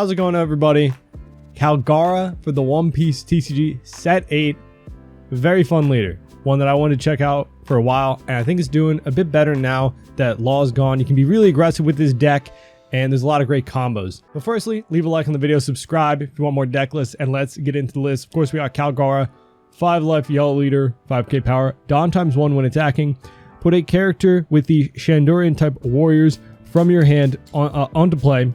How's it going, everybody? Kalgara for the One Piece TCG Set 8. Very fun leader. One that I wanted to check out for a while, and I think it's doing a bit better now that Law is gone. You can be really aggressive with this deck, and there's a lot of great combos. But firstly, leave a like on the video, subscribe if you want more deck lists, and let's get into the list. Of course, we got Kalgara, 5 life, yellow leader, 5k power, Dawn ×1 when attacking. Put a character with the Shandorian type warriors from your hand onto play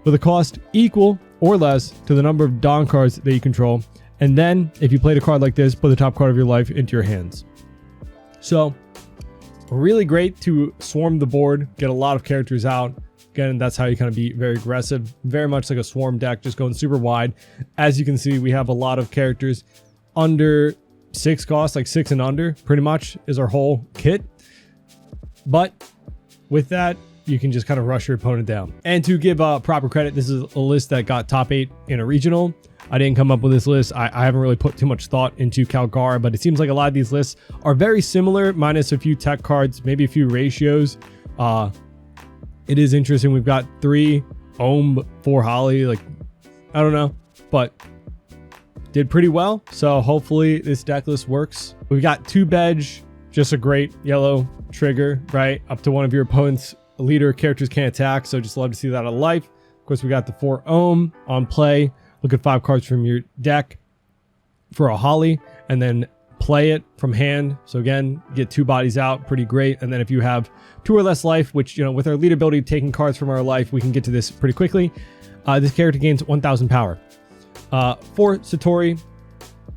with a cost equal or less to the number of Dawn cards that you control. And then, if you played a card like this, put the top card of your life into your hands. So, really great to swarm the board, get a lot of characters out. Again, that's how you kind of be very aggressive. Very much like a swarm deck, just going super wide. As you can see, we have a lot of characters under 6 cost, like 6 and under, pretty much is our whole kit. But with that, you can just kind of rush your opponent down. And to give proper credit, this is a list that got top 8 in a regional. I didn't come up with this list. I haven't really put too much thought into Kalgara, but it seems like a lot of these lists are very similar, minus a few tech cards, maybe a few ratios. It is interesting. We've got 3 Ohm, 4 Holly. Like, I don't know, but did pretty well. So hopefully this deck list works. We've got 2 Bedge, just a great yellow trigger, right? Up to one of your opponent's leader characters can't attack. So just love to see that on life. Of course, we got the 4 Ohm on play. Look at 5 cards from your deck for a Holly, and then play it from hand. So again, get 2 bodies out, pretty great. And then if you have 2 or less life, which, you know, with our leader ability taking cards from our life, we can get to this pretty quickly. This character gains 1000 power. For Satori,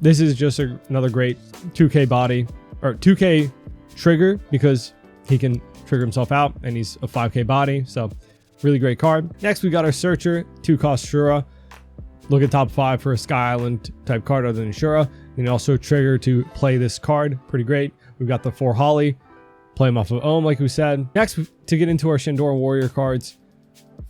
this is just another great 2k body, or 2k trigger, because he can trigger himself out and he's a 5k body. So really great card. Next, we got our Searcher, 2 cost Shura. Look at top 5 for a Sky Island type card other than Shura. And also trigger to play this card. Pretty great. We've got the 4 Holly. Play them off of Ohm, like we said. Next, to get into our Shandoran Warrior cards,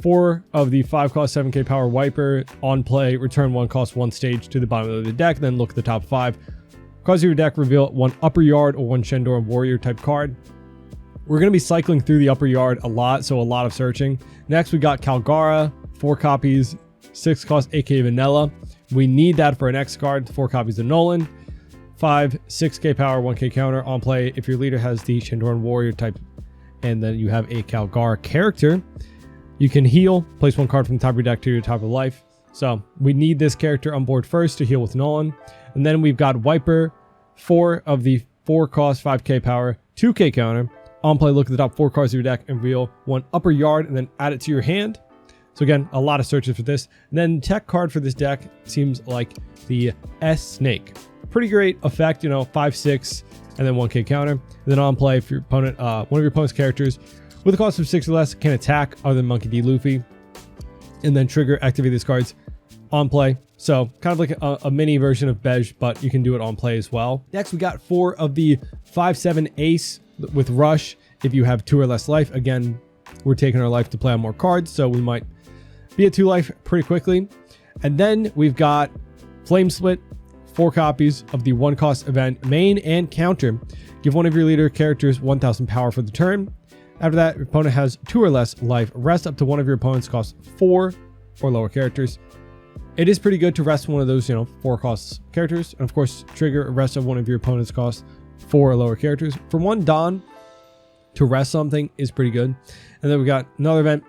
4 of the 5 cost 7k power Wiper on play. Return 1 cost 1 stage to the bottom of the deck. Then look at the top 5. Cards of your deck reveal 1 upper yard or 1 Shandoran Warrior type card. We're going to be cycling through the upper yard a lot, so a lot of searching. Next, we got Kalgara, 4 copies, 6 cost 8k vanilla. We need that for our next card. 4 copies of Nolan. 5 6k power 1k counter on play if your leader has the Shandoran Warrior type, and then you have a Kalgara character. You can heal, place 1 card from the top of your deck to your top of life. So we need this character on board first to heal with Nolan. And then we've got Wiper, 4 of the 4 cost 5k power 2k counter on play. Look at the top 4 cards of your deck and reveal 1 upper yard, and then add it to your hand. So again, a lot of searches for this. And then tech card for this deck seems like the S Snake. Pretty great effect, you know, 5, 6, and then 1k counter. And then on play, if your opponent, one of your opponent's characters with a cost of 6 or less can attack other than Monkey D. Luffy. And then trigger, activate these cards on play. So kind of like a mini version of Bedge, but you can do it on play as well. Next, we got 4 of the 5/7 Ace with Rush. If you have 2 or less life, again, we're taking our life to play on more cards, so we might be at 2 life pretty quickly. And then we've got Flame Split, 4 copies of the 1 cost event main and counter. Give one of your leader characters 1000 power for the turn. After that, your opponent has 2 or less life. Rest up to one of your opponent's cost 4 or lower characters. It is pretty good to rest one of those, you know, 4 cost characters. And of course, trigger a rest of one of your opponent's cost 4 or lower characters. For 1 Dawn to rest something is pretty good. And then we got another event,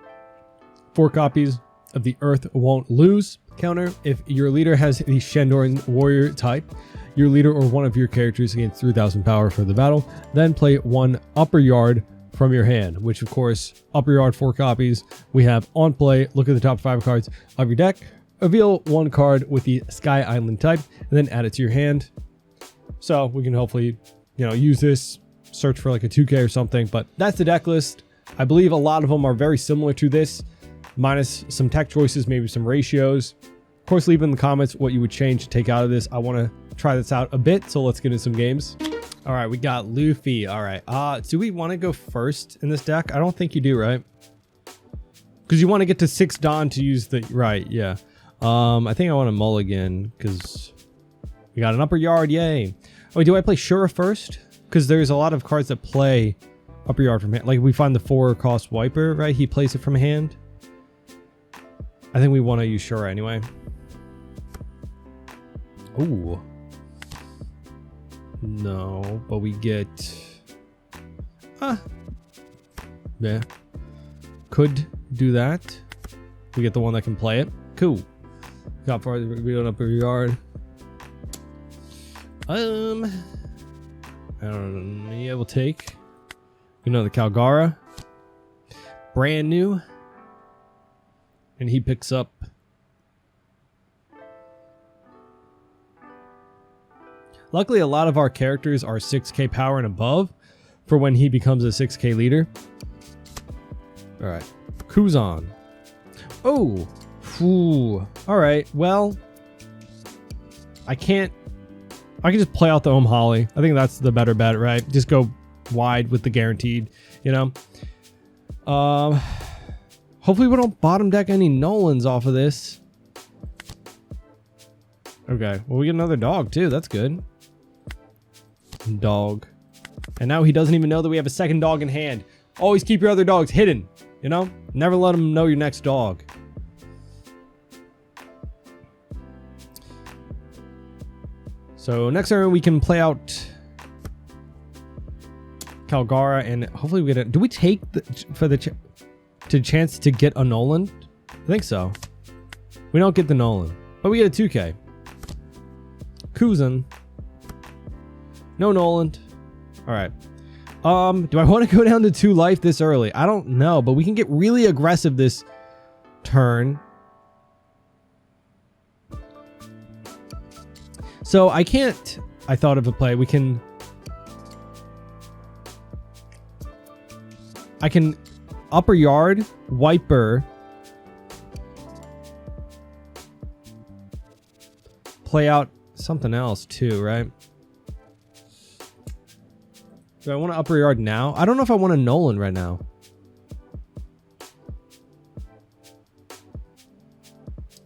4 copies of the Earth Won't Lose counter. If your leader has the Shandoran Warrior type, your leader or one of your characters gains 3000 power for the battle. Then play 1 upper yard from your hand, which of course, upper yard 4 copies. We have on play, look at the top 5 cards of your deck, reveal 1 card with the Sky Island type, and then add it to your hand. So we can hopefully, you know, use this, search for like a 2k or something. But that's the deck list. I believe a lot of them are very similar to this, minus some tech choices, maybe some ratios. Of course, leave in the comments what you would change to take out of this. I want to try this out a bit, so let's get into some games. All right, we got Luffy. All right, do we want to go first in this deck? I don't think you do, right? Because you want to get to 6 Dawn to use the, right, yeah. I think I want to mulligan because we got an upper yard, yay. Oh, do I play Shura first? Because there's a lot of cards that play upper yard from hand. Like we find the 4 cost Wiper, right? He plays it from hand. I think we want to use Shura anyway. Ooh. No, but we get... yeah. Could do that. We get the one that can play it. Cool. Got far we don't up your yard. I don't know. Yeah, we'll take. You know, the Kalgara. Brand new. And he picks up. Luckily, a lot of our characters are 6k power and above for when he becomes a 6k leader. Alright. Kuzan. Oh. Ooh. Alright. Well, I can just play out the Holly. I think that's the better bet, right? Just go wide with the guaranteed, you know? Hopefully we don't bottom deck any Nolans off of this. Okay. Well, we get another dog too. That's good. Dog. And now he doesn't even know that we have a second dog in hand. Always keep your other dogs hidden, you know? Never let him know your next dog. So next turn we can play out Kalgara and hopefully we get a... Do we take the chance to get a Nolan? I think so. We don't get the Nolan, but we get a 2k. Kuzan. No Nolan. All right. Do I want to go down to 2 life this early? I don't know, but we can get really aggressive this turn. So I can't... I thought of a play. We can... I can upper yard, wiper, play out something else too, right? Do I want to upper yard now? I don't know if I want a Nolan right now.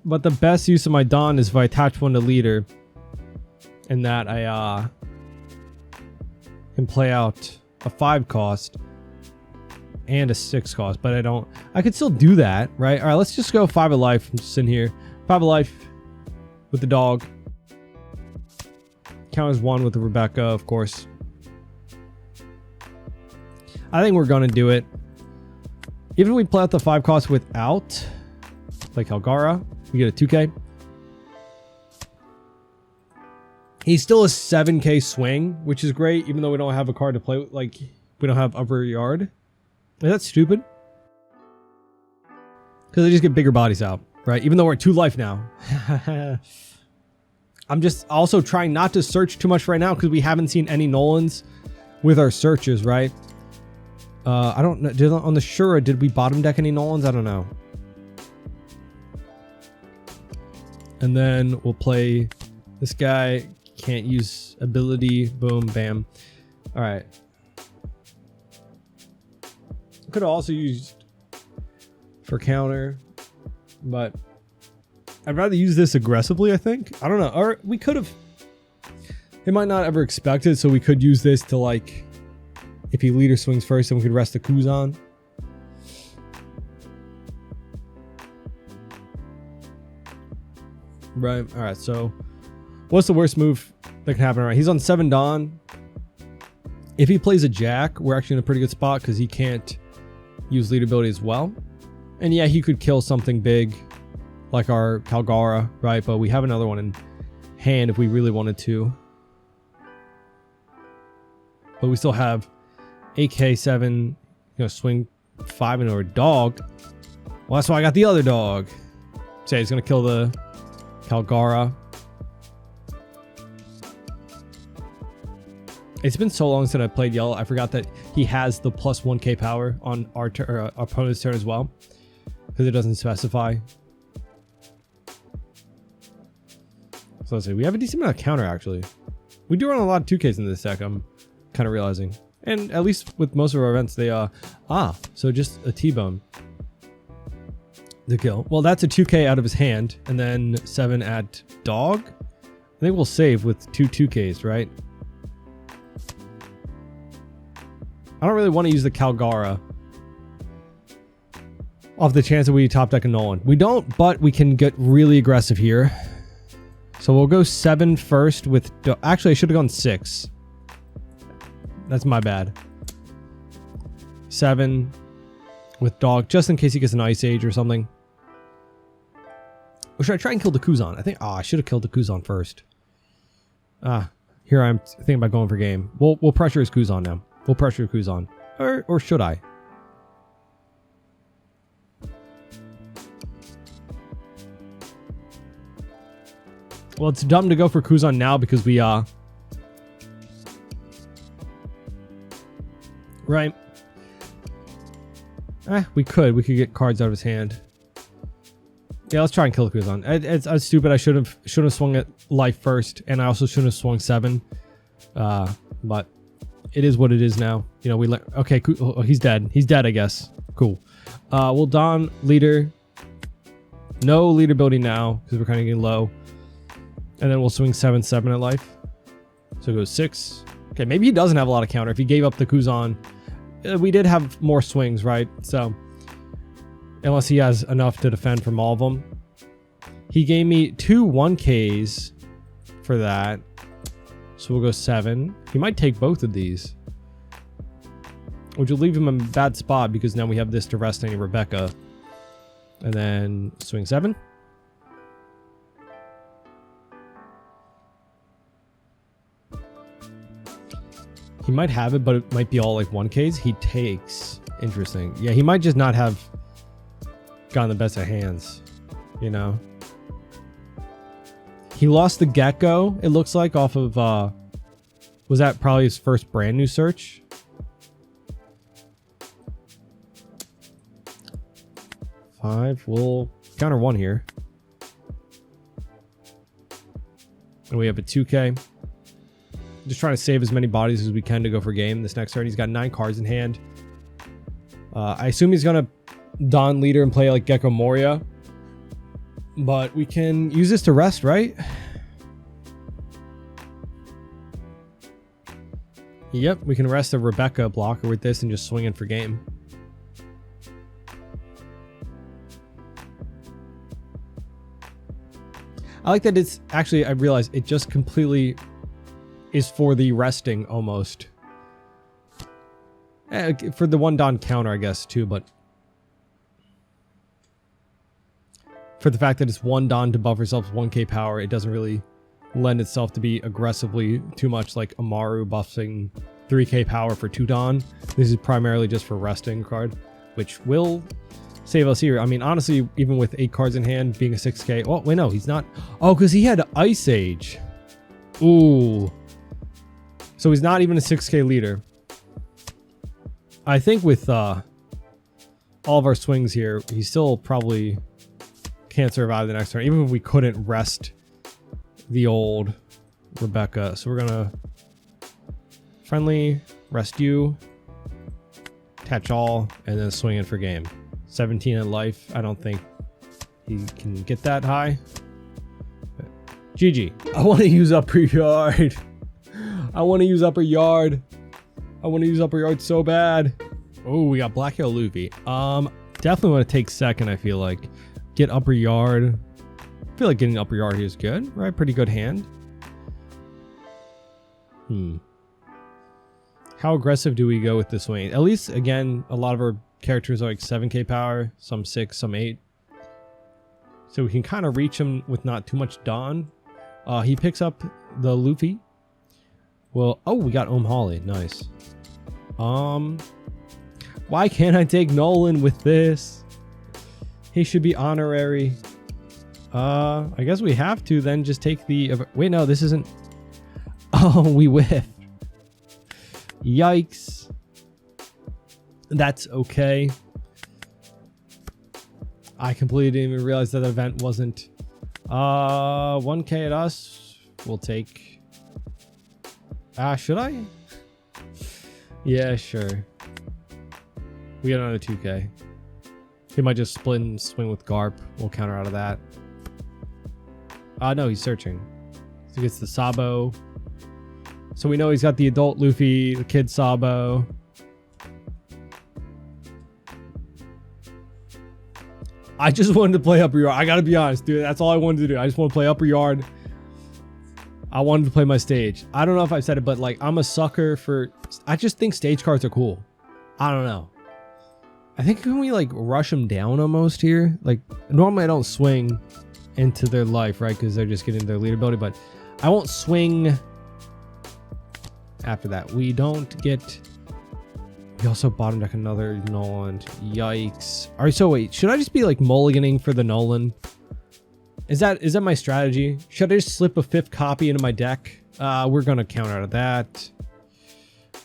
But the best use of my Dawn is if I attach one to leader. And that I can play out a 5 cost and a 6 cost. But I don't... I could still do that, right? Alright, let's just go 5 of life. I'm just in here. 5 of life with the dog. Count as 1 with the Rebecca, of course. I think we're going to do it. Even if we play out the 5 cost without, like Kalgara, we get a 2k. He's still a 7k swing, which is great, even though we don't have a card to play with. Like, we don't have upper yard. Is that stupid? Because they just get bigger bodies out, right? Even though we're at 2 life now. I'm just also trying not to search too much right now because we haven't seen any Nolans with our searches, right? I don't know. On the Shura, did we bottom deck any Nolans? I don't know. And then we'll play this guy. Can't use ability. Boom, bam. All right. Could have also used for counter, but I'd rather use this aggressively, I think. I don't know. Or we could have... They might not ever expect it, so we could use this to, like... If he leader swings first, then we could rest the Kuzan. Right. All right. So what's the worst move that can happen? All right. He's on 7 Dawn. If he plays a Jack, we're actually in a pretty good spot because he can't use lead ability as well. And yeah, he could kill something big like our Kalgara, right? But we have another one in hand if we really wanted to. But we still have AK7, swing 5 into a dog. Well, that's why I got the other dog. Say he's gonna kill the Kalgara. It's been so long since I played yellow. I forgot that he has the plus 1k power on our opponent's turn as well, because it doesn't specify. So let's see. We have a decent amount of counter actually. We do run a lot of 2ks in this deck. I'm kind of realizing. And at least with most of our events, they so just a T-bone to kill. Well, that's a 2k out of his hand, and then 7 at dog. I think we'll save with 2 2ks, right? I don't really want to use the Kalgara. off the chance that we top deck a Nolan. We don't, but we can get really aggressive here. So we'll go 7 first with... Actually, I should have gone 6. That's my bad. 7 with Dog, just in case he gets an Ice Age or something. Or should I try and kill the Kuzan? I think... Oh, I should have killed the Kuzan first. Here I'm thinking about going for game. We'll pressure his Kuzan now. We'll pressure Kuzan. Or should I? Well, it's dumb to go for Kuzan now because we, right. We could get cards out of his hand. Yeah, let's try and kill Kuzan. It's stupid. I should have swung at life first, and I also shouldn't have swung 7. But it is what it is now. You know, okay, oh, he's dead. He's dead, I guess. Cool. We'll don leader. No leader building now because we're kind of getting low. And then we'll swing 7/7 at life. So it goes 6. Okay, maybe he doesn't have a lot of counter. If he gave up the Kuzan, we did have more swings, right? So unless he has enough to defend from all of them. He gave me 2 1Ks for that. So we'll go 7. He might take both of these, which will leave him in a bad spot because now we have this to rest any Rebecca. And then swing 7. He might have it, but it might be all like 1Ks. He takes. Interesting. Yeah, he might just not have gotten the best of hands, you know. He lost the Gecko, it looks like, off of, was that probably his first brand new search? Five, we'll counter 1 here. And we have a 2K. Just trying to save as many bodies as we can to go for game this next turn. He's got 9 cards in hand. I assume he's going to Don leader and play like Gecko Moria. But we can use this to rest, right? Yep, we can rest a Rebecca blocker with this and just swing in for game. I like that it's actually, I realized it just completely is for the resting almost. For the 1 Don counter, I guess, too, but for the fact that it's 1 Don to buff yourself 1k power, it doesn't really lend itself to be aggressively too much like Amaru buffing 3k power for 2 Don. This is primarily just for resting card, which will save us here. I mean, honestly, even with 8 cards in hand, being a 6k... Oh, wait, no, he's not... Oh, because he had Ice Age. Ooh. So he's not even a 6k leader. I think with all of our swings here, he still probably can't survive the next turn, even if we couldn't rest the old Rebecca. So we're gonna friendly, rest you, attach all, and then swing in for game. 17 in life. I don't think he can get that high. GG. I want to use upper yard. I want to use upper yard. I want to use upper yard so bad. Oh, we got Black-Yellow Luffy. Definitely want to take second, I feel like. Get upper yard. I feel like getting upper yard here is good, right? Pretty good hand. How aggressive do we go with this swing? At least, again, a lot of our characters are like 7k power, some 6, some 8. So we can kind of reach him with not too much Dawn. He picks up the Luffy. Well, oh, we got Holly. Nice. Why can't I take Nolan with this? He should be honorary. I guess we have to then just take the... Wait, no, this isn't... Oh, we whiffed. Yikes. That's okay. I completely didn't even realize that event wasn't... 1k at us. We'll take... should I? Yeah, sure. We got another 2k. He might just split and swing with Garp. We'll counter out of that. No, he's searching. So he gets the Sabo. So we know he's got the adult Luffy, the kid Sabo. I just wanted to play upper yard. I gotta be honest, dude. That's all I wanted to do. I just want to play upper yard. I wanted to play my stage. I don't know if I said it, but like I'm a sucker for. I just think stage cards are cool. I don't know. I think can we like rush them down almost here? Like normally I don't swing into their life, right? Because they're just getting their leader ability, but I won't swing after that. We don't get. We also bottom deck another Nolan. Yikes. All right, so wait, should I just be like mulliganing for the Nolan? Is that my strategy? Should I just slip a 5th copy into my deck? We're gonna counter out of that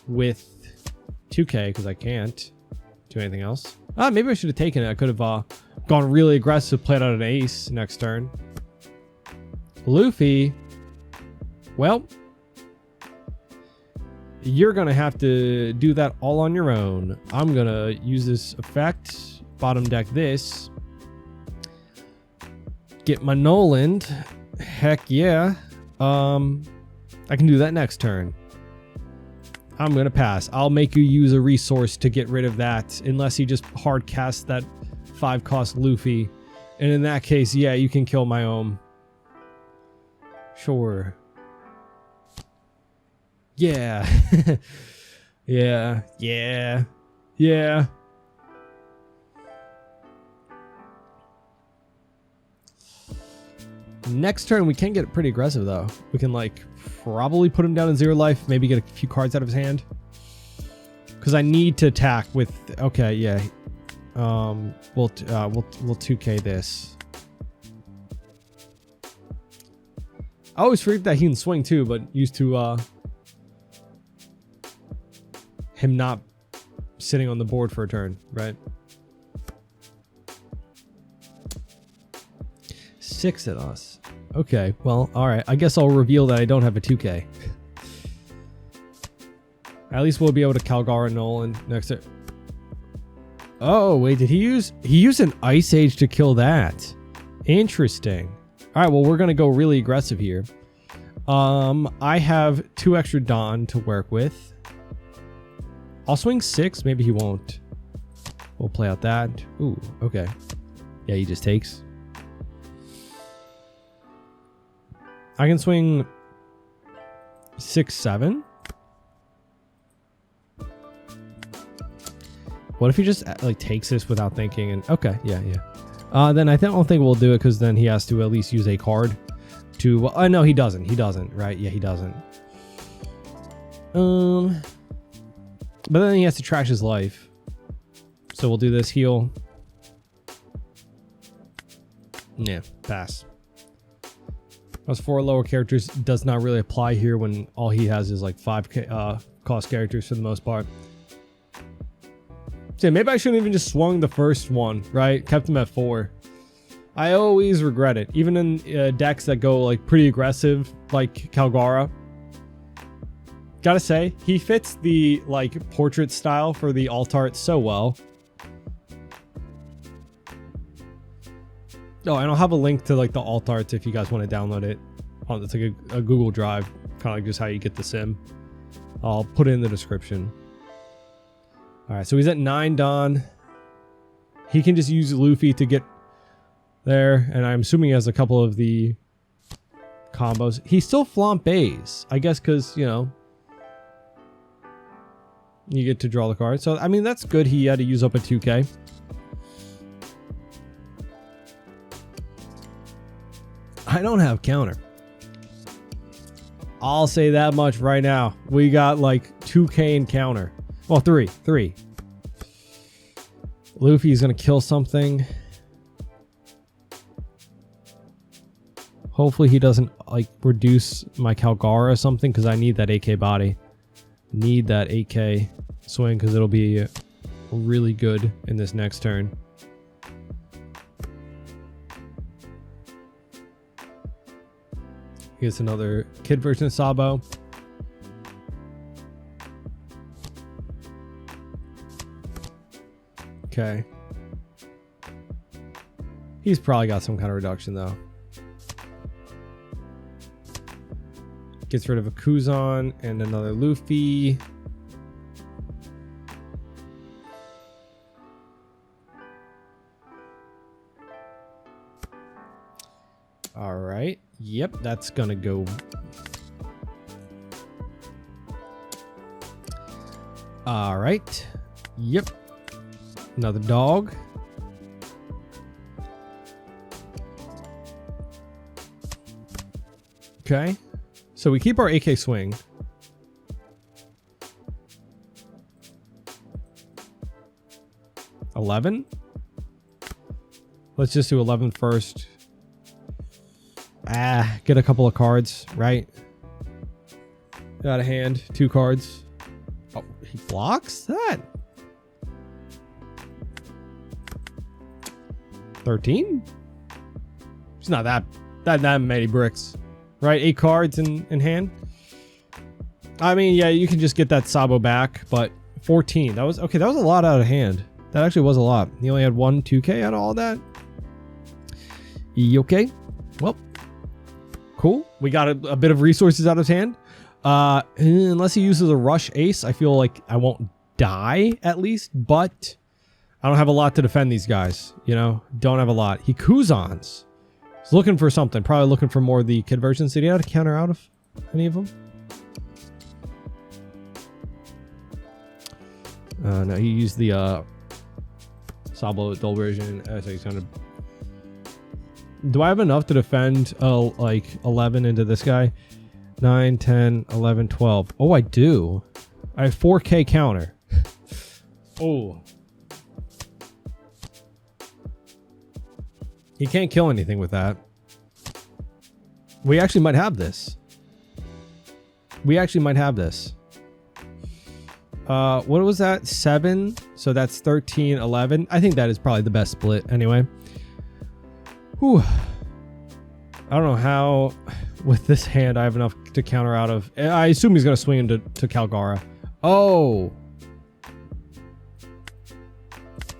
with 2K because I can't do anything else. Maybe I should have taken it. I could have gone really aggressive, played out an ace next turn. Luffy. Well, you're gonna have to do that all on your own. I'm gonna use this effect, bottom deck this, get my Noland. Heck yeah. I can do that next turn. I'm gonna pass. I'll make you use a resource to get rid of that, unless he just hard casts that 5-cost Luffy, and in that case, yeah, you can kill my own. Sure. Yeah. Yeah. Next turn, we can get pretty aggressive, though. We can, like, probably put him down in 0 life, maybe get a few cards out of his hand. Because I need to attack with... Okay, yeah. We'll 2K this. I always forget that he can swing, too, but used to... him not sitting on the board for a turn, right? 6 at us. Okay, well, all right. I guess I'll reveal that I don't have a 2K. At least we'll be able to Kalgara Nolan next turn. Oh, wait, did he use an Ice Age to kill that? Interesting. All right, well, we're going to go really aggressive here. I have 2 extra Dawn to work with. I'll swing 6. Maybe he won't. We'll play out that. Ooh, okay. Yeah, he just takes. I can swing 6, 7. What if he just like takes this without thinking? And okay, yeah. Then I don't think we'll do it because then he has to at least use a card to. Well, no, he doesn't. He doesn't. Right? Yeah, he doesn't. But then he has to trash his life. So we'll do this heal. Yeah, pass. Those 4 lower characters does not really apply here when all he has is like 5 cost characters for the most part. So maybe I shouldn't even just swung the first one, right? Kept him at 4. I always regret it. Even in decks that go like pretty aggressive, like Kalgara. Gotta say, he fits the like portrait style for the alt art so well. Oh, and I'll have a link to like the alt arts if you guys want to download it. Oh, it's like a Google Drive, kind of like just how you get the sim. I'll put it in the description. All right, so he's at 9 Dawn. He can just use Luffy to get there, and I'm assuming he has a couple of the combos. He still flambees, I guess, because you know. You get to draw the card. So, I mean, that's good. He had to use up a 2K. I don't have counter. I'll say that much right now. We got like 2K in counter. Well, 3. Luffy's going to kill something. Hopefully he doesn't like reduce my Kalgara or something because I need that AK body. Need that 8K swing because it'll be really good in this next turn. Here's another kid version of Sabo. Okay. He's probably got some kind of reduction though. Gets rid of a Kuzan and another Luffy. All right. Yep, that's gonna go. All right. Yep. Another dog. Okay. So we keep our AK swing. $11. Let's just do 11 first. Get a couple of cards, right? Got a hand, 2 cards. Oh, he blocks that. 13. It's not that many bricks, right? 8 cards in hand. I mean, yeah, you can just get that Sabo back, but 14. That was okay. That was a lot out of hand. That actually was a lot. He only had 1 2K out of all that. Okay. Well, cool. We got a bit of resources out of his hand. Unless he uses a rush ace, I feel like I won't die at least, but I don't have a lot to defend these guys, you know? Don't have a lot. He Kuzans. He's looking for something. Probably looking for more of the kid versions. Did he have to counter out of any of them? No, he used the Sabo dual version. I think he's gonna... Do I have enough to defend like 11 into this guy? 9, 10, 11, 12. Oh, I do. I have 4K counter. Oh. He can't kill anything with that. We actually might have this. What was that? 7. So that's 13, 11. I think that is probably the best split anyway. Whew. I don't know how with this hand I have enough to counter out of. I assume he's going to swing into Kalgara. Oh.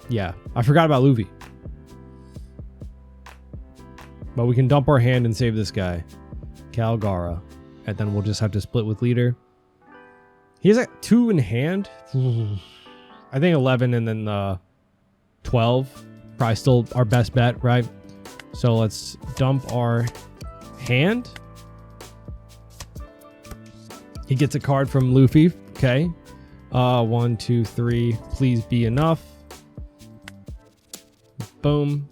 Yeah. I forgot about Luffy. But we can dump our hand and save this guy. Kalgara. And then we'll just have to split with leader. He has like 2 in hand. I think 11 and then 12. Probably still our best bet, right? So let's dump our hand. He gets a card from Luffy. Okay. 1, 2, 3. Please be enough. Boom.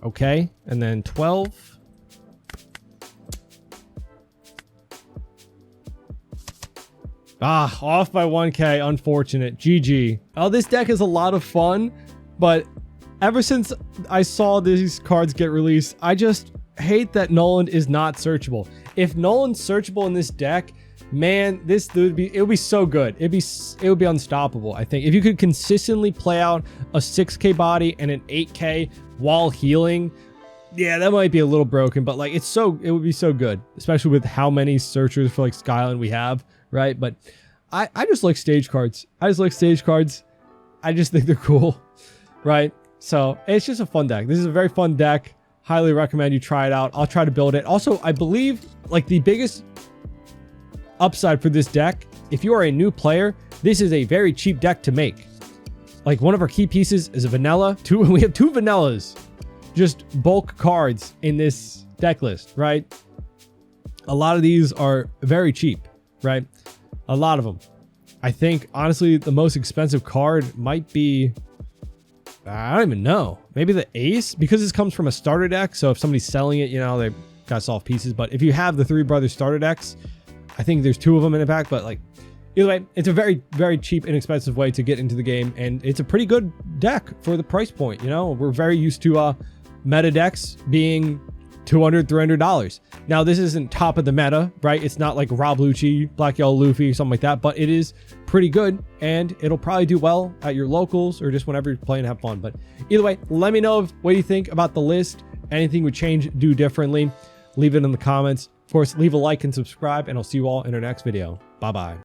Okay. And then 12. Off by 1K. Unfortunate. GG. Oh, this deck is a lot of fun, but ever since I saw these cards get released, I just hate that Nolan is not searchable. If Nolan's searchable in this deck, man, it would be so good. It would be unstoppable. I think if you could consistently play out a 6K body and an 8K while healing, yeah, that might be a little broken, but like it would be so good, especially with how many searchers for like Skyline we have, right? But I just like stage cards. I just think they're cool, right? So it's just a fun deck. This is a very fun deck. Highly recommend you try it out. I'll try to build it. Also, I believe like the biggest upside for this deck, if you are a new player, this is a very cheap deck to make. Like one of our key pieces is a vanilla. We have 2 vanillas, just bulk cards in this deck list, right? A lot of these are very cheap, right? A lot of them. I think honestly, the most expensive card might be, I don't even know. Maybe the ace, because this comes from a starter deck. So if somebody's selling it, you know, they got soft pieces. But if you have the 3 Brothers starter decks, I think there's 2 of them in the pack. But like, either way, it's a very, very cheap, inexpensive way to get into the game. And it's a pretty good deck for the price point. You know, we're very used to meta decks being $200, $300. Now, this isn't top of the meta, right? It's not like Rob Lucci, Black-Yellow Luffy, something like that, but it is pretty good, and it'll probably do well at your locals or just whenever you're playing, have fun. But either way, let me know what you think about the list. Anything would change, do differently. Leave it in the comments. Of course, leave a like and subscribe, and I'll see you all in our next video. Bye-bye.